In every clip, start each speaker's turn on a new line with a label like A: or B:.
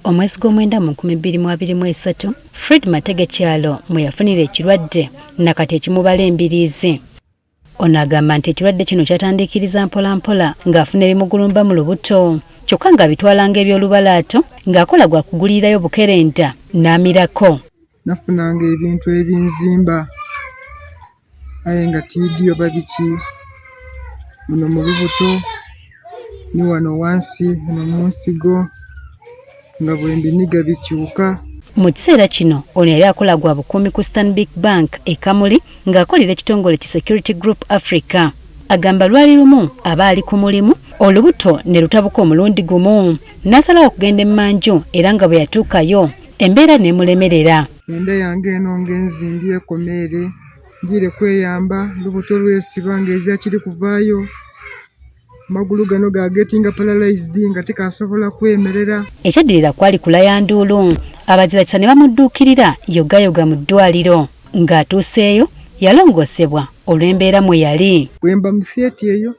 A: omwezi gw'omwenda mu 2023 Fred Matege Kyalo mwe yafunira ekirwadde nakati ekimubala embiriizi. Ono agamba nti ekirwadde kino kyatandikiriza mpolampola ng'afuna ebimugulumba mu lubuto kyokka nga bitwalanga eby'olubalaato ng'akola gwa kugulirayo bukerenda n'amirako.
B: Nafunanga ebintu ebinzimba aye nga tiidi oba biki muno mu lubuto ni wano wansi muno mu nsigo nga bwembiniga bikyuka.
A: Mu kiseera kino ono yali akola gwa bukuumi ku Stanbic Bank e Kamuli ng'akolera ekitongole ki Security Group Africa. Agamba lwali lumu aba ali ku mulimu olubuto ne lutabuka omulundi gumu n'asalawo okugenda emmanju era nga bwe yatuukayo embeera n'emulemerera.
B: Enda yange eno ng'enzimbye ekomeere ngire kweyamba lubuto lwesiba ng'ezira kiri kuvaayo magulu gano gagetinga paralyzed nga tekasobola kwemerera.
A: Ekyaddirira kwali kulaya nduulu abazirakisa ne bamudduukirira yogayoga mu ddwaliro ng'atuuseeyo yalongoosebwa olw'embeera mwe yali.
B: Bwemba mu theatre eyo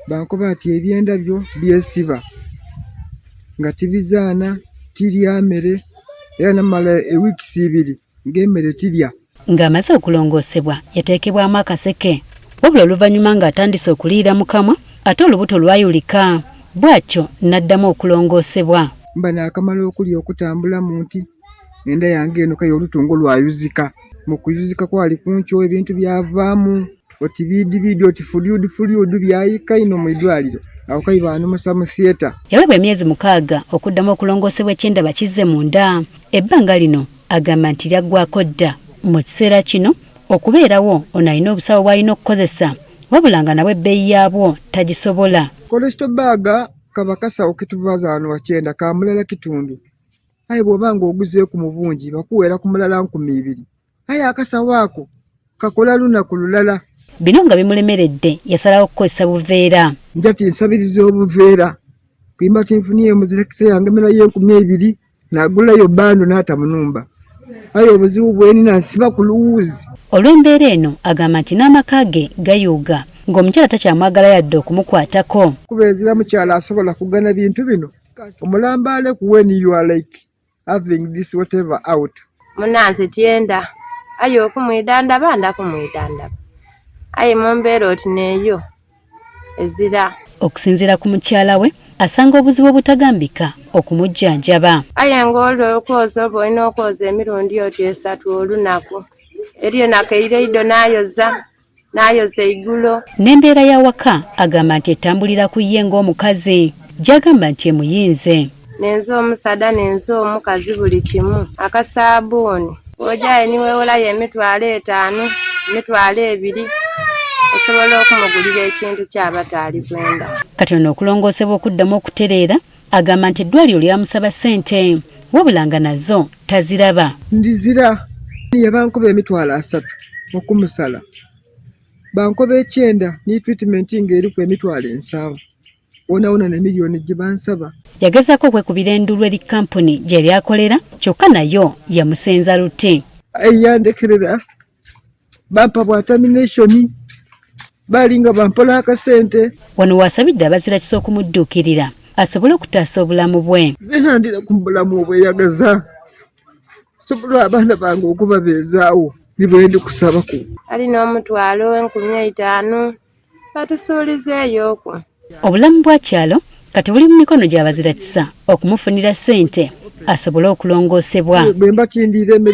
B: bankoba ati ebyenda byo byesiba nga tibizaana tirya mmere era namala ewiikisi 2 ng'emmere tirya.
A: Ng'amaze okulongoosebwa yateekebwamu akaseke wabula oluvannyuma ng'atandise okuliira mu kamwa ate olubuto lwayulika bw'atyo n'addamu okulongoosebwa.
B: Mba naakamala okulya okutambula mu nti enda yange eno kayo olutungo lwayuzika. Mu kuyuzika kwali kunkyo ebintu byavaamu oti biidi oti fulyudu byayika ino mu ddwaliro awo kayi baanomusa mu theatre.
A: Yaweebwa emyezi 6 okuddamu okulongoosebwa ekyenda bakizze munda. Ebbanga lino agamba nti lyaggwako dda. Mu kiseera kino okubeerawo ono alina obusawo bw'alina okukozesa wabula nga nawe ebbeeyi yaabwo tagisobola.
B: Cholesterol baaga kaba kasawo ketuvaaza wano wakyenda ka mulala kitundu aye bw'oba ng'oguzeeku mu bungi bakuweera ku mulala 2,000 aye akasawo ako kakola lunaku lulala.
A: Bino nga bimulemeredde yasalawo okukozesa buveera.
B: Njati nsabiriza obuveera kwimba tinfuniye muzirekise yange mera ye 2,000 n'agulayo bando n'ata munumba aye obuzibu bwenina nsiba ku luwuzi.
A: Olw'embeera eno agamba nti n'amaka ge gayuuga ng'omukyala takyamwagala yadde okumukwatako.
B: Kubeezera mukyala asobola kugana bintu bino omulambaale ku when you are like having this whatever out.
C: Munanze tienda aye okumwidandaba ndakumwidandaba aye mu mbeera oti neeyo ezira.
A: Okusinziira ku mukyala we asanga obuzibu obutagambika okumujjanjaba.
C: Aye ng'olwo okwoza oba olina okwoza emirundi oti 3 olunaku eriyo nakeireido n'ayoza igulo.
A: N'embeera y'awaka agamba nti etambulira ku ye ng'omukazi gy'agamba nti emuyinze.
C: Nenze omusada nenze omukazi buli kimu akasaabuuni ojaye niwewolayo emitwalo 5 emitwalo 2 osobola okumugulira ekintu kyaba taali kwenda.
A: Kati ono okulongoosebwa okuddamu okutereera agamba nti eddwaliro lyamusaba ssente wabula nga nazo taziraba.
B: Ndizira yabankoba emitwalo 3 okumusala bankoba 9 ni treatment ng'eri ku emitwalo 7 wona ne miliyoni gye bansaba.
A: Yagezaako okwekubira endulu eri kampuni gye lyakolera kyokka nayo yamusenza luti.
B: Yandekerera bampa bwa termination balinga bampola akasente.
A: Wano wasabidde abazirakisa okumudduukirira asobole okutaasa obulamu bwe.
B: Zenandira ku bulamu obweyagaza sobola abaana bange okubabeezaawo nibwendi kusabako.
C: Alina omutwalo 15 batusuulizeeyo okwo.
A: Obulamu bwa Kyalo kati buli mu mikono gy'abazirakisa okumufunira ssente asobole okulongoosebwa.
B: Bwe mbatindira emmere